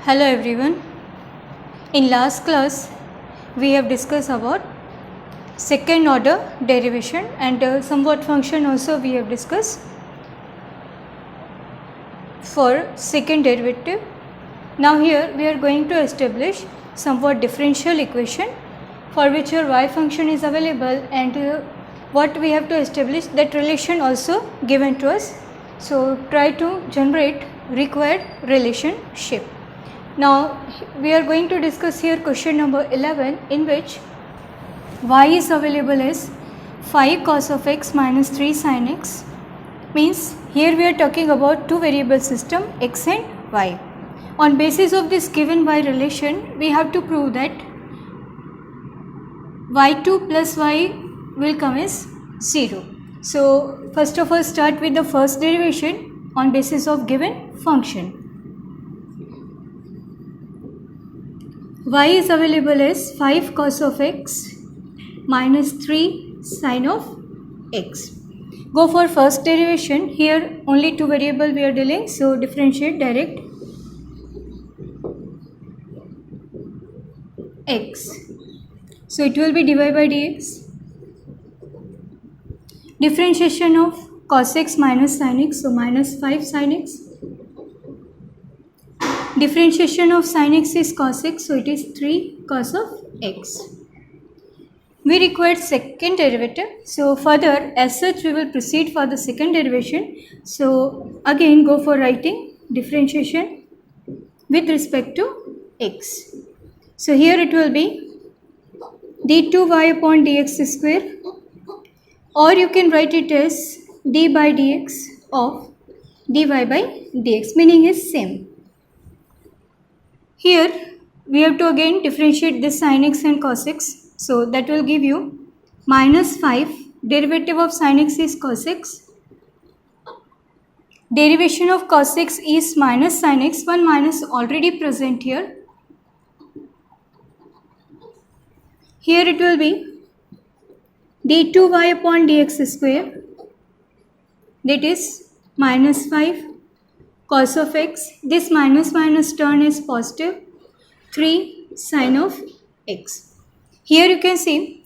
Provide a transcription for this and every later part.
Hello everyone. In last class we have discussed about second order derivation and somewhat function also we have discussed for second derivative. Now here we are going to establish somewhat differential equation for which your y function is available and what we have to establish that relation also given to us. So try to generate required relationship. Now we are going to discuss here question number 11 in which y is available as 5 cos of x minus 3 sin x. Means here we are talking about two variable system x and y. On basis of this given y relation we have to prove that y2 plus y will come as 0. So first of all start with the first derivation on basis of given function. Y is available as 5 cos of x minus 3 sin of x. Go for first derivation. Here only two variable we are dealing, so differentiate direct x. So it will be dy by dx. Differentiation of cos x minus sin x, so minus 5 sin x. Differentiation of sin x is cos x, so it is 3 cos of x. We require second derivative, so further as such we will proceed for the second derivation. So again go for writing differentiation with respect to x. So here it will be d2y upon dx square, or you can write it as d by dx of dy by dx, meaning is same. Here we have to again differentiate this sin x and cos x, so that will give you minus 5, derivative of sin x is cos x, derivation of cos x is minus sin x, one minus already present here. Here it will be d2y upon dx square, that is minus 5 cos of x, this minus minus turn is positive, 3 sin of x. Here you can see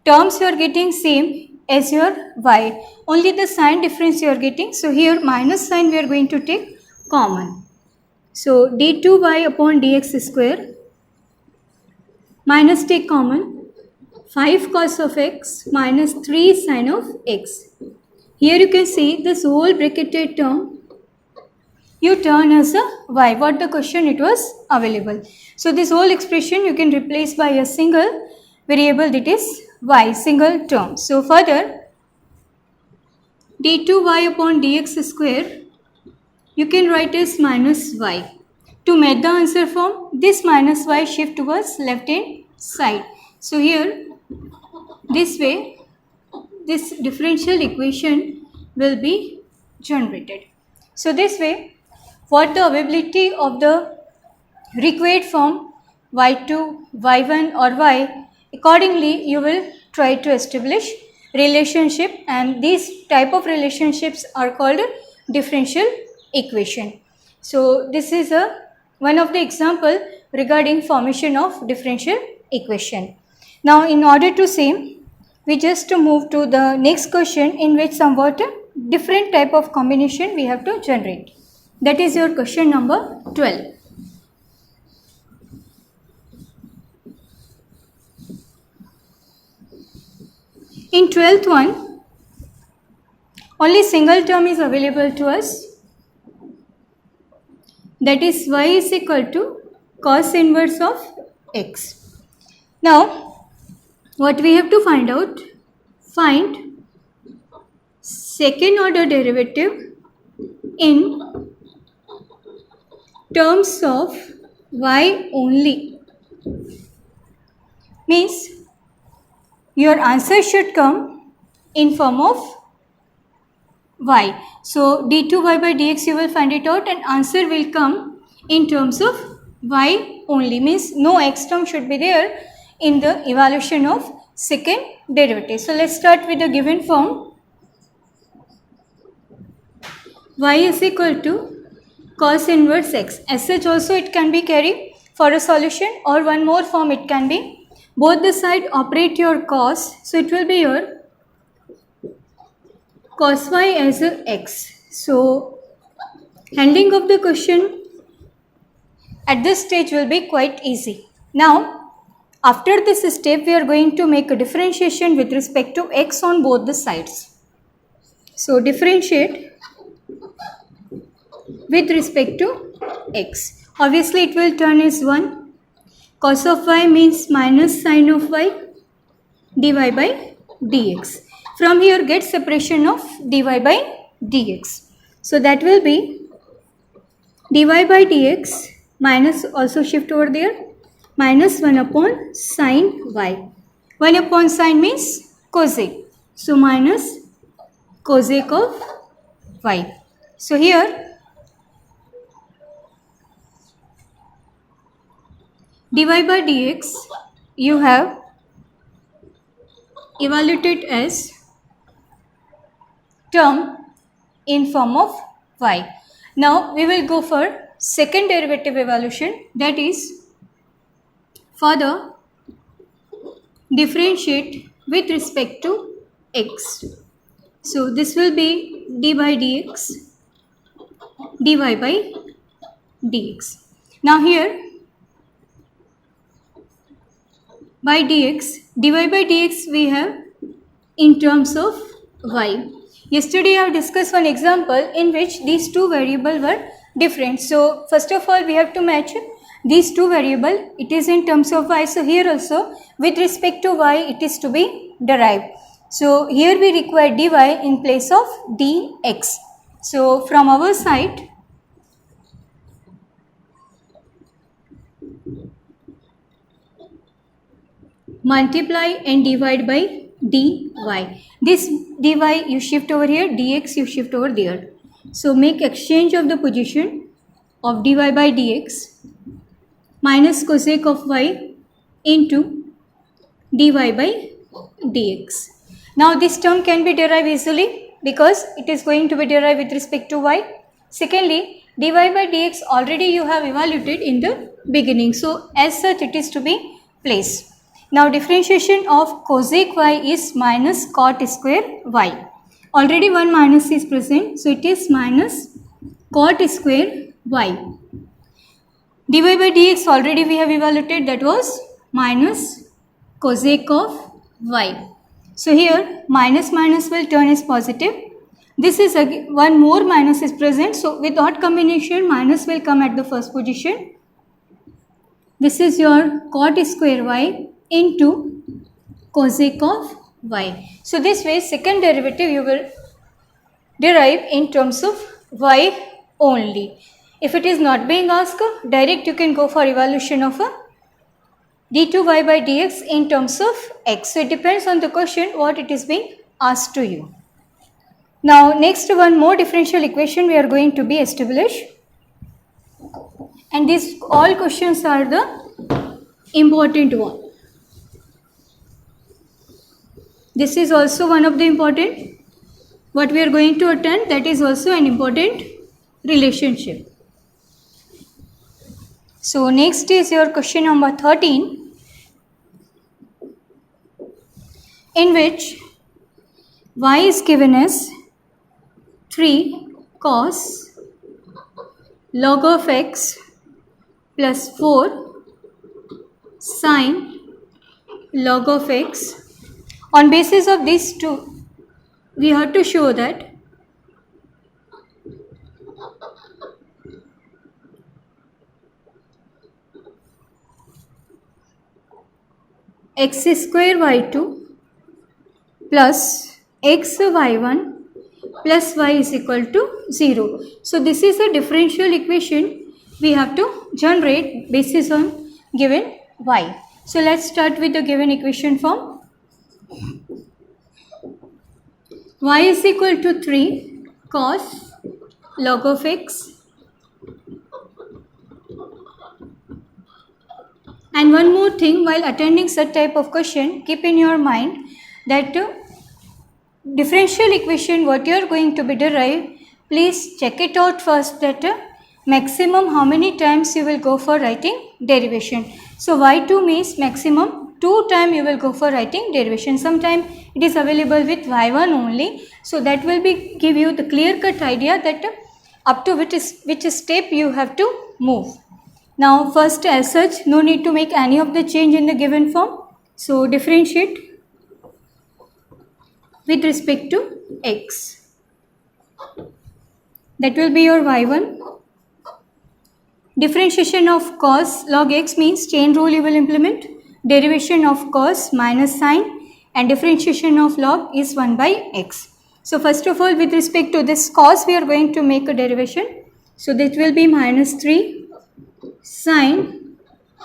terms you are getting same as your y, only the sign difference you are getting. So here minus sign we are going to take common. So d2y upon dx square minus take common, 5 cos of x minus 3 sin of x. Here you can see this whole bracketed term you turn as a y, what the question it was available. So this whole expression you can replace by a single variable, that is y, single term. So further d2y upon dx square you can write as minus y. To make the answer form, this minus y shift towards left hand side. So here this way this differential equation will be generated. So this way what the availability of the required form y2, y1 or y, accordingly you will try to establish relationship, and these type of relationships are called differential equation. So this is one of the example regarding formation of differential equation. Now in order to see, we just move to the next question in which somewhat different type of combination we have to generate. That is your question number 12. In 12th one, only single term is available to us, that is y is equal to cos inverse of x. Now what we have to find out, find second order derivative in terms of y only. Means your answer should come in form of y. So d2y by dx you will find it out and answer will come in terms of y only, means no x term should be there in the evaluation of second derivative. So let's start with the given form. Y is equal to cos inverse x. As such also it can be carried for a solution, or one more form it can be both the side operate your cos, so it will be your cos y as a x. So handling of the question at this stage will be quite easy. Now after this step we are going to make a differentiation with respect to x on both the sides. So differentiate with respect to x. Obviously it will turn as 1. Cos of y means minus sin of y dy by dx. From here get separation of dy by dx. So that will be dy by dx minus, also shift over there, minus 1 upon sin y. 1 upon sin means cosec. So minus cosec of y. So here dy by dx you have evaluated as term in form of y. Now we will go for second derivative evaluation, that is further differentiate with respect to x. So this will be d by dx dy by dx. Now here by dx, dy by dx we have in terms of y. Yesterday I have discussed one example in which these two variables were different. So first of all we have to match these two variables. It is in terms of y. So here also with respect to y it is to be derived. So here we require dy in place of dx. So from our side multiply and divide by dy. This dy you shift over here, dx you shift over there. So make exchange of the position of dy by dx minus cosec of y into dy by dx. Now this term can be derived easily because it is going to be derived with respect to y. Secondly, dy by dx already you have evaluated in the beginning. So as such it is to be placed. Now differentiation of cosec y is minus cot square y. Already one minus is present, so it is minus cot square y. dy by dx already we have evaluated, that was minus cosec of y. So here minus minus will turn as positive. This is again one more minus is present, so with odd combination minus will come at the first position. This is your cot square y into cosec of y. So this way second derivative you will derive in terms of y only. If it is not being asked, direct you can go for evaluation of a d2y by dx in terms of x. So it depends on the question what it is being asked to you. Now next one more differential equation we are going to be established, and these all questions are the important one. This is also one of the important what we are going to attend, that is also an important relationship. So next is your question number 13, in which y is given as 3 cos log of x plus 4 sin log of x. On basis of these two, we have to show that x square y2 plus x y1 plus y is equal to 0. So this is a differential equation we have to generate basis on given y. So let's start with the given equation form. Y is equal to 3 cos log of x, and one more thing, while attending such type of question, keep in your mind that differential equation what you are going to be derived, please check it out first that maximum how many times you will go for writing derivation. So y2 means maximum 2 times you will go for writing derivation. Sometimes it is available with y1 only. So that will be give you the clear cut idea that up to which step you have to move. Now first, as such, no need to make any of the change in the given form. So differentiate with respect to x. That will be your y1. Differentiation of cos log x means chain rule you will implement. Derivation of cos minus sine, and differentiation of log is 1 by x. So first of all, with respect to this cos, we are going to make a derivation. So that will be minus 3 sine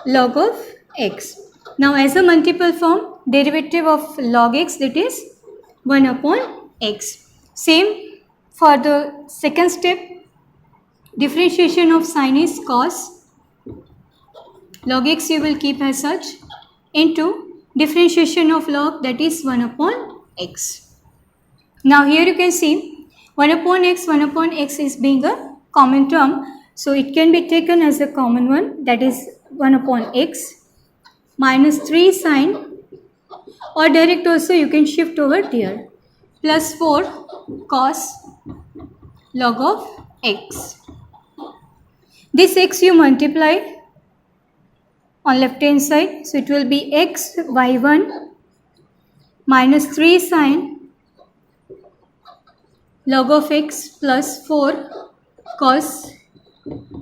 log of x. Now as a multiple form, derivative of log x, that is 1 upon x. Same for the second step. Differentiation of sine is cos log x you will keep as such into differentiation of log, that is 1 upon x. Now here you can see 1 upon x is being a common term. So it can be taken as a common one, that is 1 upon x minus 3 sine, or direct also you can shift over there, plus 4 cos log of x. This x you multiply on left hand side, so it will be x y1 minus 3 sine log of x plus 4 cos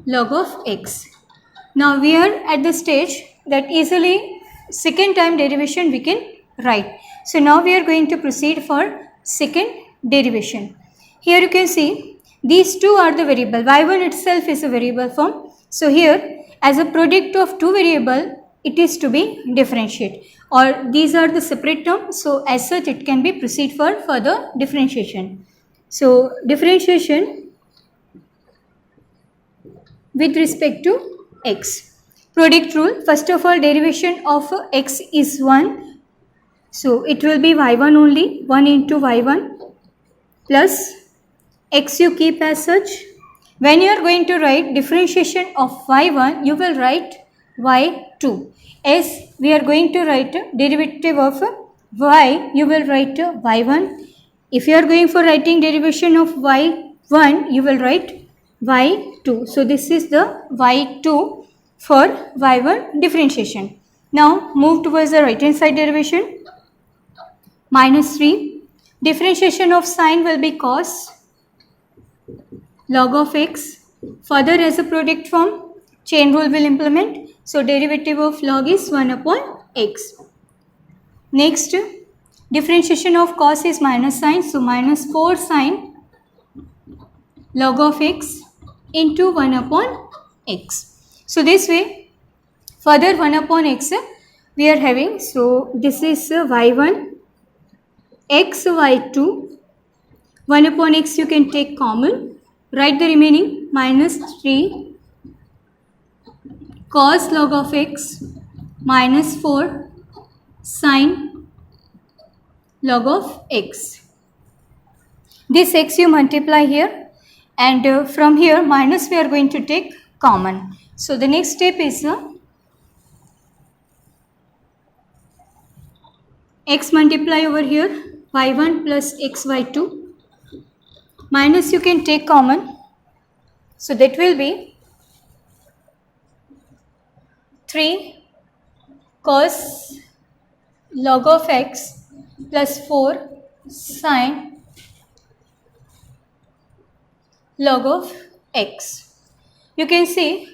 log of x. Now we are at the stage that easily second time derivation we can write. So now we are going to proceed for second derivation. Here you can see these two are the variable. y1 itself is a variable form. So here as a product of two variable, it is to be differentiated, or these are the separate terms. So as such it can be proceed for further differentiation. So differentiation with respect to x. Product rule. First of all, derivation of x is 1. So it will be y1 only, 1 into y1 plus x you keep as such. When you are going to write differentiation of y1, you will write y2. As we are going to write derivative of y, you will write y1. If you are going for writing derivation of y1, you will write y2. So this is the y2 for y1 differentiation. Now move towards the right hand side derivation. Minus 3. Differentiation of sine will be cos log of x. Further as a product form, chain rule will implement. So derivative of log is 1 upon x. Next, differentiation of cos is minus sine. So minus 4 sine log of x into 1 upon x. So this way, further 1 upon x we are having. So this is y1, x y2, 1 upon x you can take common. Write the remaining minus 3 cos log of x minus 4 sine log of x. This x you multiply here, and from here minus we are going to take common. So the next step is x multiply over here, y1 plus xy2. Minus you can take common, so that will be 3 cos log of x plus 4 sine log of x. You can see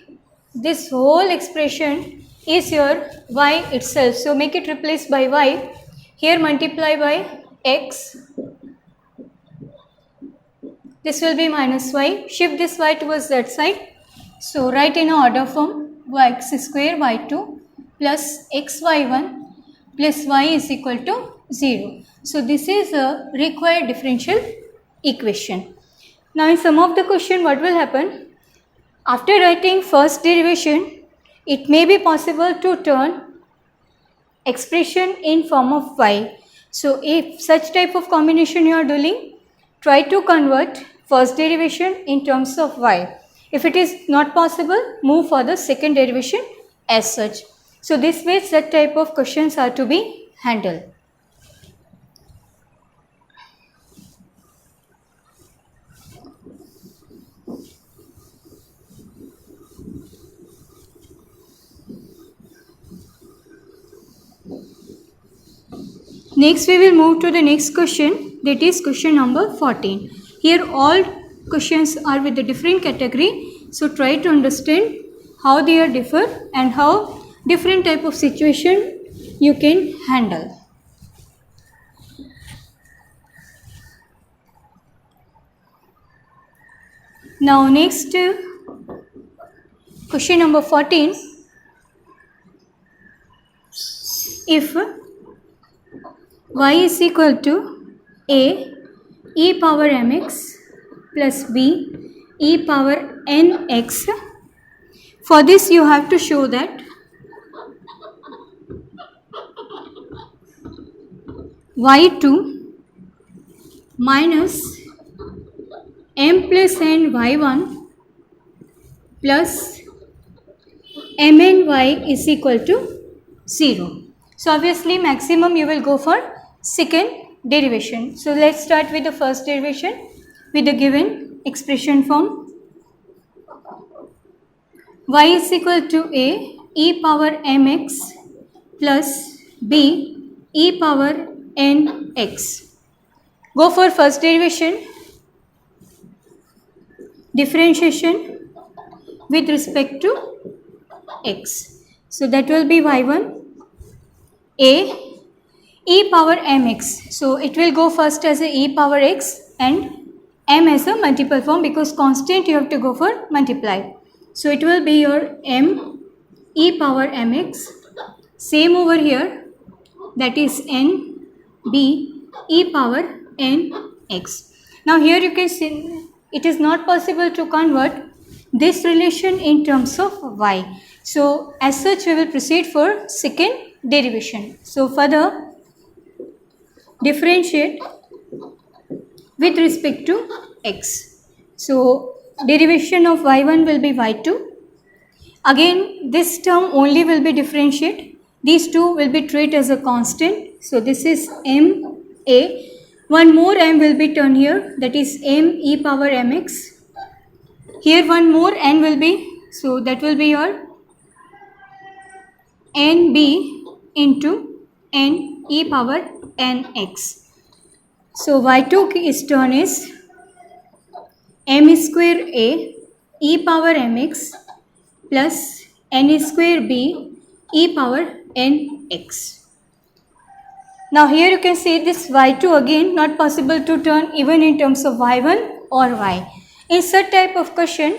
this whole expression is your y itself, so make it replaced by y. Here multiply by x. This will be minus y. Shift this y towards that side. So write in order form x square y2 plus xy1 plus y is equal to 0. So this is a required differential equation. Now in some of the question what will happen? After writing first derivation, it may be possible to turn expression in form of y. So if such type of combination you are doing, try to convert first derivation in terms of y. If it is not possible, move for the second derivation as such. So this way such type of questions are to be handled. Next we will move to the next question, that is question number 14. Here all questions are with a different category, so try to understand how they are differ and how different type of situation you can handle. Now next question number 14. If y is equal to a e power mx plus b e power nx, for this you have to show that y2 minus m plus n y1 plus mny is equal to 0. So obviously maximum you will go for second derivation. So let's start with the first derivation with the given expression form. Y is equal to a e power mx plus b e power nx. Go for first derivation, differentiation with respect to x. So that will be y1 a e power mx. So it will go first as a e power x and m as a multiple form, because constant you have to go for multiply. So it will be your m e power mx. Same over here, that is n b e power nx. Now here you can see it is not possible to convert this relation in terms of y. So as such we will proceed for second derivation. So further differentiate with respect to x. So derivation of y1 will be y2. Again this term only will be differentiate. These two will be treated as a constant. So this is m a. One more m will be turned here, that is m e power mx. Here one more n will be, so that will be your nb into n e power nx. So y2 is turned as m square a e power mx plus n square b e power nx. Now here you can see this y2 again not possible to turn even in terms of y1 or y. In such type of question,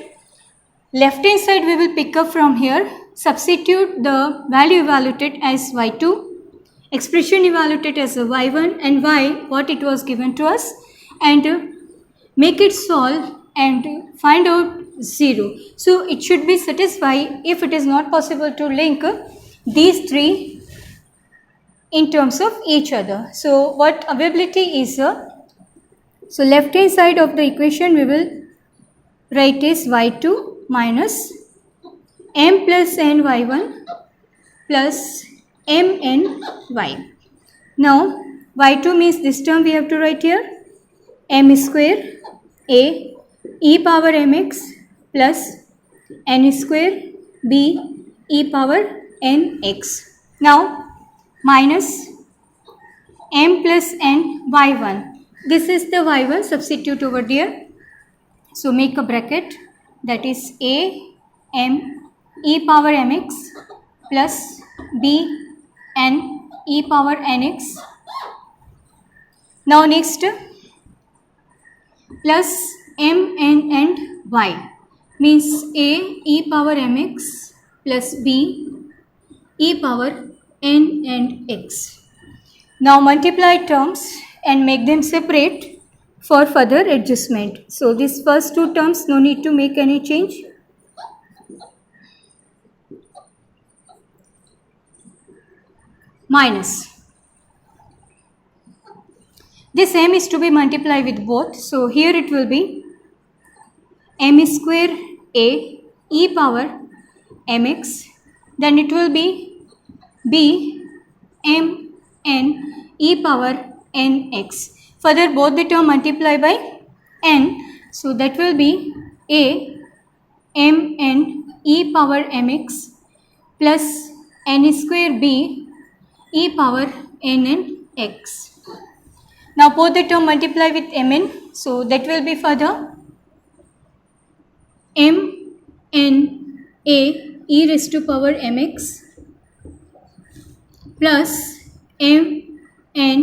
left hand side we will pick up from here, substitute the value evaluated as y2, expression evaluated as a y1 and y what it was given to us, and make it solve and find out 0. So it should be satisfied if it is not possible to link these three in terms of each other. So what availability is, so left hand side of the equation we will write is y2 minus m plus n y1 plus m n y. Now y2 means this term we have to write here, m square a e power mx plus n square b e power nx. Now minus m plus n y1. This is the y1, substitute over there. So make a bracket, that is a m e power mx plus b n e power nx. Now next plus m n and y means a e power mx plus b e power n and x. Now multiply terms and make them separate for further adjustment. So these first two terms no need to make any change. Minus. This m is to be multiplied with both. So here it will be m square a e power mx, then it will be b m n e power nx. Further, both the term multiply by n, so that will be a m n e power mx plus n square b e power n n x. Now both the term multiply with mn, so that will be further m n a e raised to power mx plus m n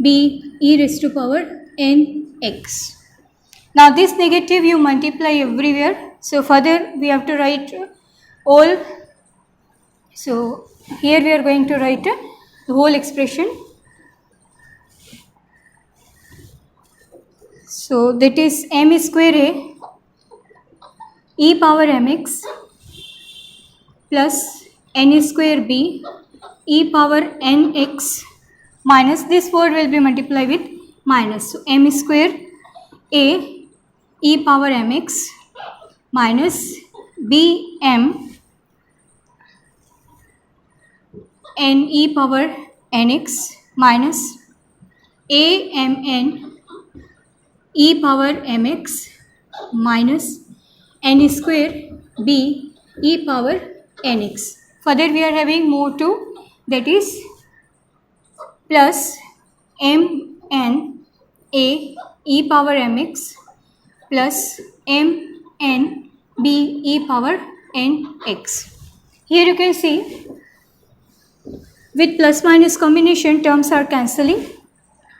b e raised to power nx. Now this negative you multiply everywhere, so further we have to write all. So here we are going to write the whole expression. So that is m square a e power mx plus n square b e power nx minus this word will be multiplied with minus. So m square a e power mx minus bm n e power nx minus amn e power mx minus n square b e power nx. Further we are having more 2, that is plus m n a e power mx plus m n b e power nx. Here you can see with plus minus combination terms are cancelling.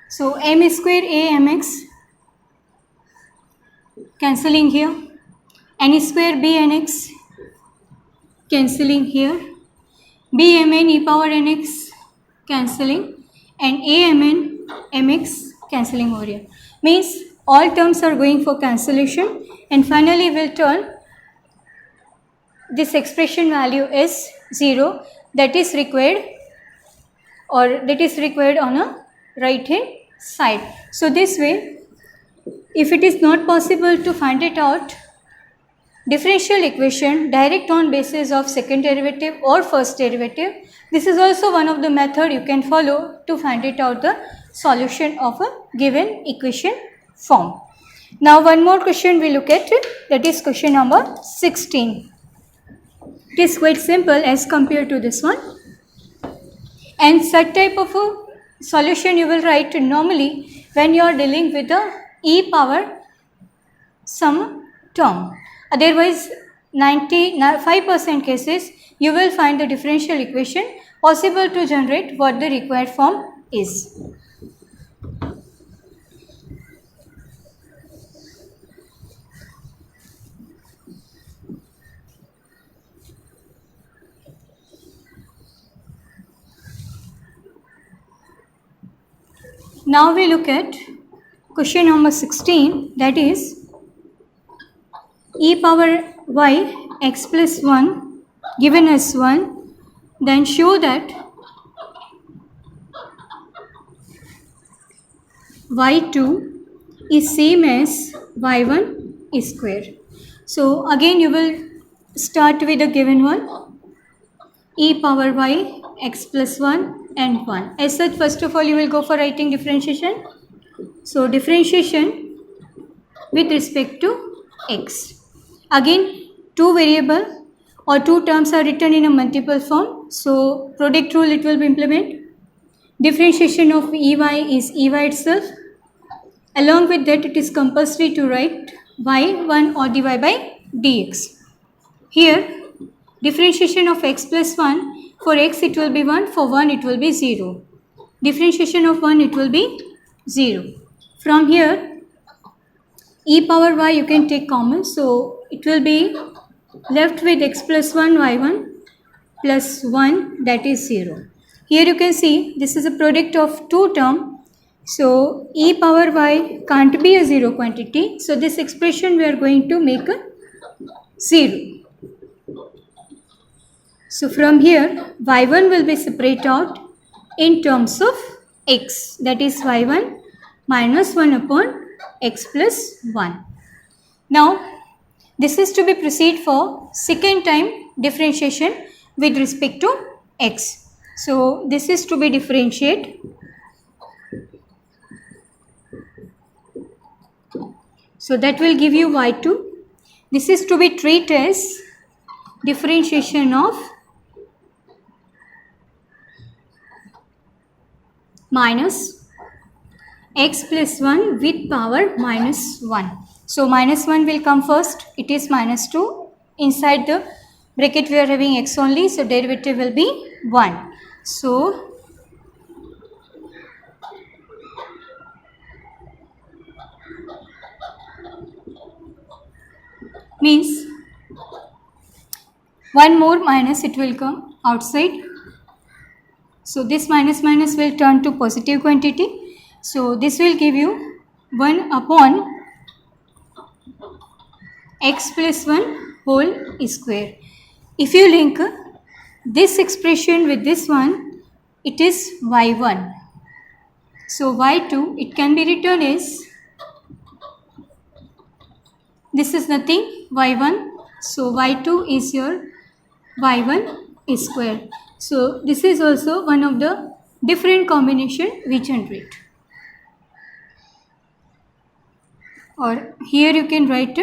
So m square a mx cancelling here, n square b nx cancelling here, bmn e power nx cancelling, and amn mx cancelling over here. Means all terms are going for cancellation, and finally we'll turn this expression value is 0, that is required, or that is required on a right hand side. So this way, if it is not possible to find it out differential equation direct on basis of second derivative or first derivative, this is also one of the method you can follow to find it out the solution of a given equation form. Now one more question we look at, that is question number 16. It is quite simple as compared to this one, and such type of a solution you will write normally when you are dealing with the e power some term. Otherwise 95% cases you will find the differential equation possible to generate what the required form is. Now we look at question number 16, that is e power y x plus 1 given as 1, then show that y2 is same as y1 square. So again you will start with the given one, e power y x plus 1 and 1. As such, first of all you will go for writing differentiation. So differentiation with respect to x. Again, two variable or two terms are written in a multiple form. So product rule it will be implemented. Differentiation of ey is ey itself. Along with that, it is compulsory to write y1 or dy by dx. Here, differentiation of x plus 1, for x it will be 1, for 1 it will be 0. Differentiation of 1 it will be 0. From here, e power y you can take common, so it will be left with x plus 1 y1 plus 1, that is 0. Here you can see this is a product of two term, so e power y can't be a 0 quantity, so this expression we are going to make a 0. So from here y1 will be separate out in terms of x, that is y1 minus 1 upon x plus 1. Now This is to be proceed for second time differentiation with respect to x. So this is to be differentiate. So that will give you y2. This is to be treated as differentiation of minus x plus 1 with power minus 1. So minus 1 will come first. It is minus 2. Inside the bracket we are having x only. So derivative will be 1. So means one more minus it will come outside. So this minus minus will turn to positive quantity. So this will give you 1 upon x plus 1 whole square. If you link this expression with this one, it is y1. So y2, it can be written as, this is nothing, y1. So y2 is your y1 square. So this is also one of the different combination we generate. Or here you can write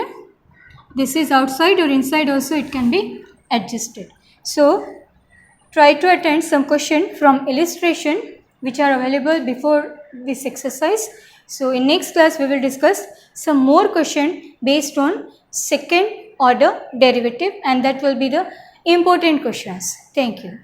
this is outside or inside also it can be adjusted. So try to attend some question from illustration which are available before this exercise. So in next class we will discuss some more question based on second order derivative, and that will be the important questions. Thank you.